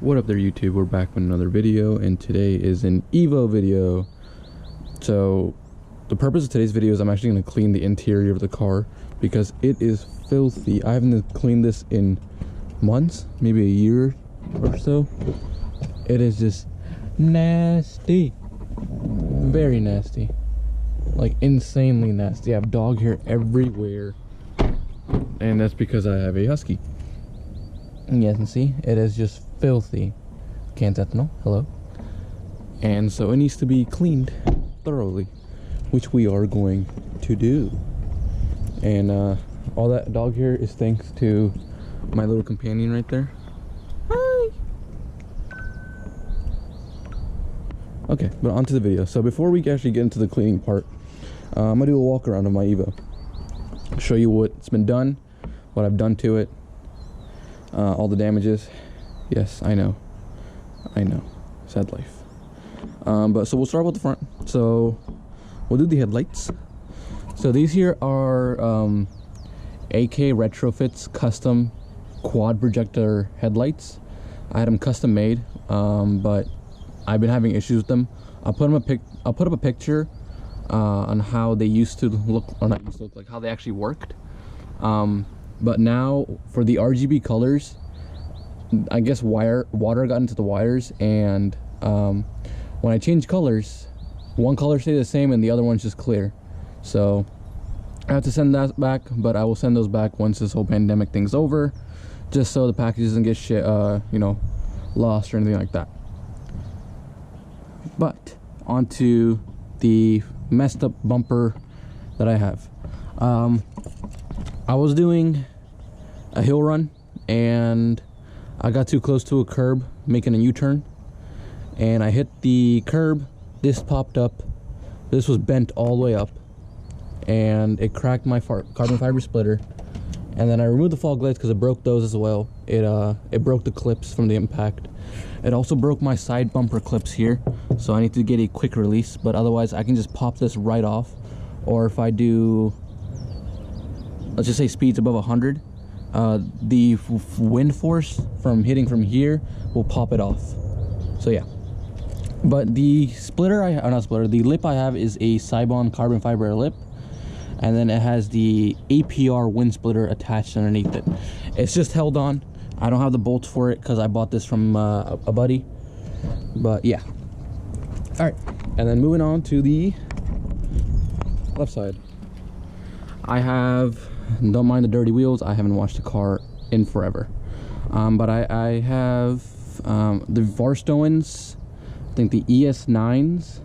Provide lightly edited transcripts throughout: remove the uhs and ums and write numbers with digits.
What up there, YouTube? We're back with another video, and today is an Evo video. So the purpose of today's video is I'm actually going to clean the interior of the car because it is filthy. I haven't cleaned this in months, maybe a year or so. It is just nasty, very nasty, like insanely nasty. I have dog hair everywhere, and that's because I have a husky. And you guys can see it is just filthy. Can't ethanol, hello. And so it needs to be cleaned thoroughly, which we are going to do. And all that dog hair is thanks to my little companion right there. Hi. Okay, but on to the video. So before we actually get into the cleaning part, I'm gonna do a walk around of my Evo, show you what's been done, what I've done to it, all the damages. Yes, I know, sad life. But so we'll start with the front. So we'll do the headlights. So these here are AK Retrofits custom quad projector headlights. I had them custom made, but I've been having issues with them. I'll put up a picture on how they used to look, or not used to look, like how they actually worked. But now for the RGB colors, I guess water got into the wires, and when I change colors, one color stays the same and the other one's just clear. So I have to send that back, but I will send those back once this whole pandemic thing's over, just so the package doesn't get shit, you know, lost or anything like that. But onto the messed up bumper that I have. I was doing a hill run and I got too close to a curb making a U-turn, and I hit the curb. This popped up. This was bent all the way up, and it cracked my carbon fiber splitter. And then I removed the fog lights because it broke those as well. It broke the clips from the impact. It also broke my side bumper clips here, so I need to get a quick release, but otherwise I can just pop this right off. Or if I do, let's just say speeds above 100, the wind force from hitting from here will pop it off. So yeah, but the splitter the lip I have is a Seibon carbon fiber lip, and then it has the APR wind splitter attached underneath it. It's just held on. I don't have the bolts for it because I bought this from a buddy. But yeah, all right, and then moving on to the left side. I don't mind the dirty wheels. I haven't washed the car in forever. But I have the Varrstoens, I think the ES9s.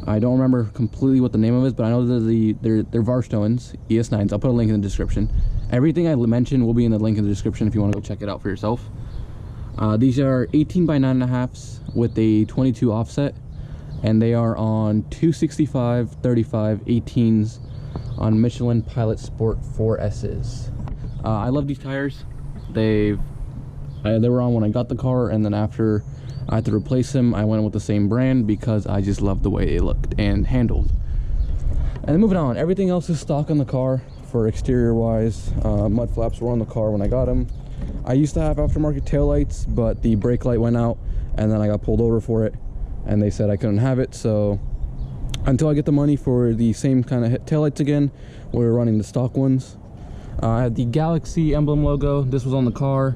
I don't remember completely what the name of it is, but I know they're Varrstoens ES9s. I'll put a link in the description. Everything I mentioned will be in the link in the description if you want to go check it out for yourself. These are 18 by 9.5s with a 22 offset, and they are on 265 35 18s on Michelin Pilot Sport 4S's. I love these tires. They were on when I got the car, and then after I had to replace them, I went with the same brand because I just loved the way they looked and handled. And then moving on, everything else is stock on the car for exterior wise. Mud flaps were on the car when I got them. I used to have aftermarket taillights, but the brake light went out, and then I got pulled over for it, and they said I couldn't have it. So until I get the money for the same kind of taillights again, we're running the stock ones. I had the Galaxy emblem logo. This was on the car.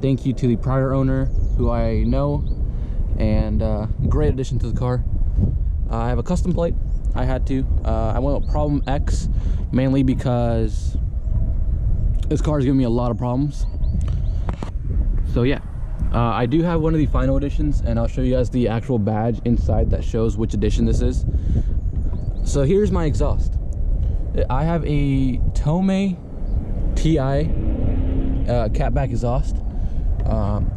Thank you to the prior owner, who I know, and great addition to the car. I have a custom plate. I had to. I went with Problem X, mainly because this car is giving me a lot of problems. So yeah, I do have one of the final editions, and I'll show you guys the actual badge inside that shows which edition this is. So here's my exhaust. I have a Tomei Catback exhaust.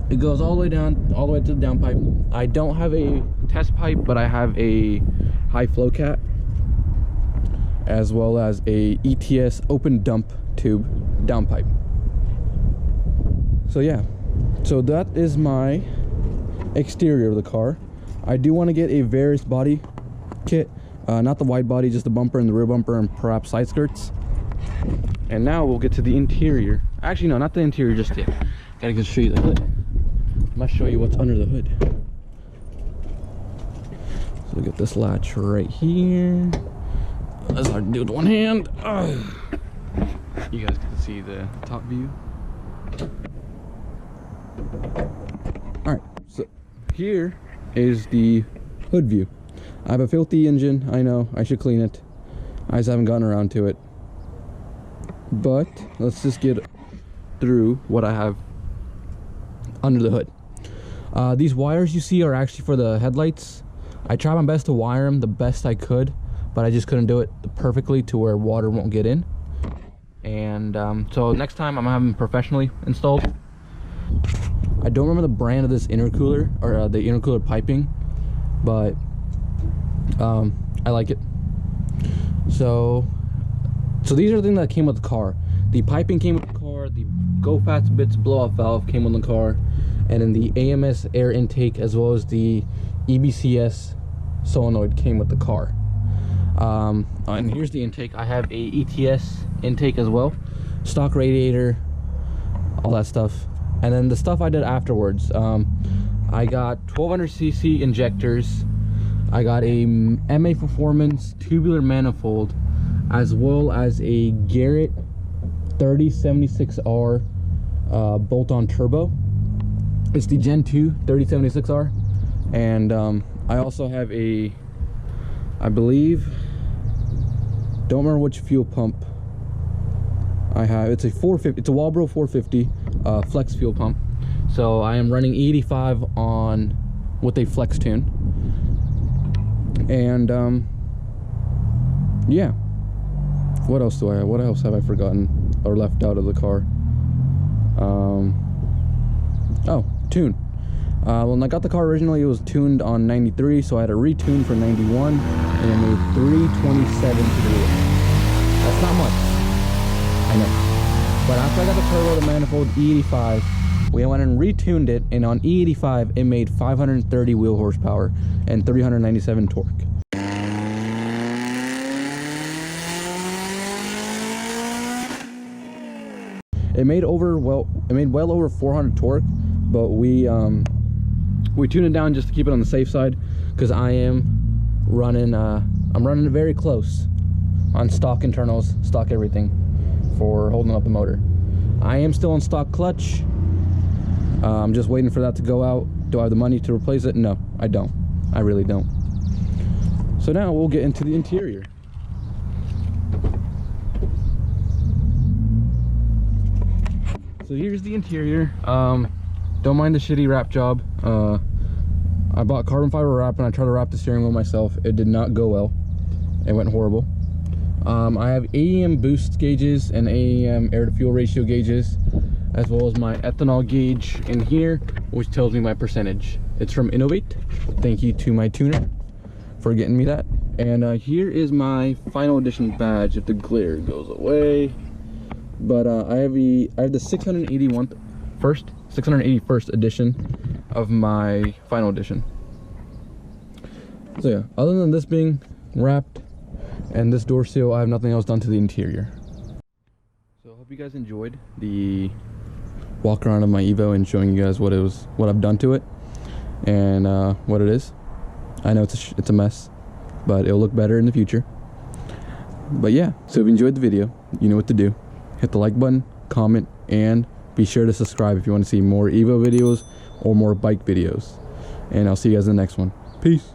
It goes all the way down, all the way to the downpipe. I don't have a test pipe, but I have a high flow cat, as well as a ETS Open Dump tube downpipe. So yeah, so that is my exterior of the car. I do want to get a Varrstoen body kit, not the wide body, just the bumper and the rear bumper and perhaps side skirts. And now we'll get to the interior. Actually, no, not the interior just yet. Gotta go show you the hood. I'm gonna show you what's under the hood. So we get this latch right here. That's hard to do with one hand. You guys can see the top view. Alright, so here is the hood view. I have a filthy engine, I know, I should clean it. I just haven't gotten around to it. But let's just get through what I have under the hood. These wires you see are actually for the headlights. I tried my best to wire them the best I could, but I just couldn't do it perfectly to where water won't get in. And so next time I'm having them professionally installed. I don't remember the brand of this intercooler, or the intercooler piping, but I like it. So these are the things that came with the car. The piping came with the car, the Go Fast Bits blow-off valve came with the car, and then the AMS air intake as well as the EBCS solenoid came with the car. And here's the intake. I have a ETS intake as well, stock radiator, all that stuff. And then the stuff I did afterwards, I got 1200cc injectors, I got a MA Performance tubular manifold, as well as a Garrett 3076R bolt-on turbo. It's the Gen 2 3076R. And I also have a, I believe, don't remember which fuel pump I have. It's a 450, it's a Walbro 450 flex fuel pump. So I am running E85 on with a flex tune. And yeah, what else do I have? What else have I forgotten or left out of the car? Oh, tune. When I got the car originally, it was tuned on 93, so I had to retune for 91, and it made 327 to the wheel. That's not much, I know. But after I got the turbo, the manifold, E85, we went and retuned it, and on E85, it made 530 wheel horsepower and 397 torque. It made well over 400 torque, but we tuned it down just to keep it on the safe side, because I am running I'm running it very close on stock internals, stock everything for holding up the motor. I am still on stock clutch. I'm just waiting for that to go out. Do I have the money to replace it? No, I don't. I really don't. So now we'll get into the interior. So here's the interior. Don't mind the shitty wrap job. I bought carbon fiber wrap and I tried to wrap the steering wheel myself. It did not go well. It went horrible. I have AEM boost gauges and AEM air to fuel ratio gauges, as well as my ethanol gauge in here, which tells me my percentage. It's from Innovate. Thank you to my tuner for getting me that. And here is my final edition badge if the glare goes away. But I have the 681st edition of my final edition. So yeah, other than this being wrapped and this door seal, I have nothing else done to the interior. So I hope you guys enjoyed the walk around of my Evo and showing you guys what I've done to it and what it is. I know it's a mess, but it'll look better in the future. But yeah, so if you enjoyed the video, you know what to do. Hit the like button, comment, and be sure to subscribe if you want to see more Evo videos or more bike videos. And I'll see you guys in the next one. Peace.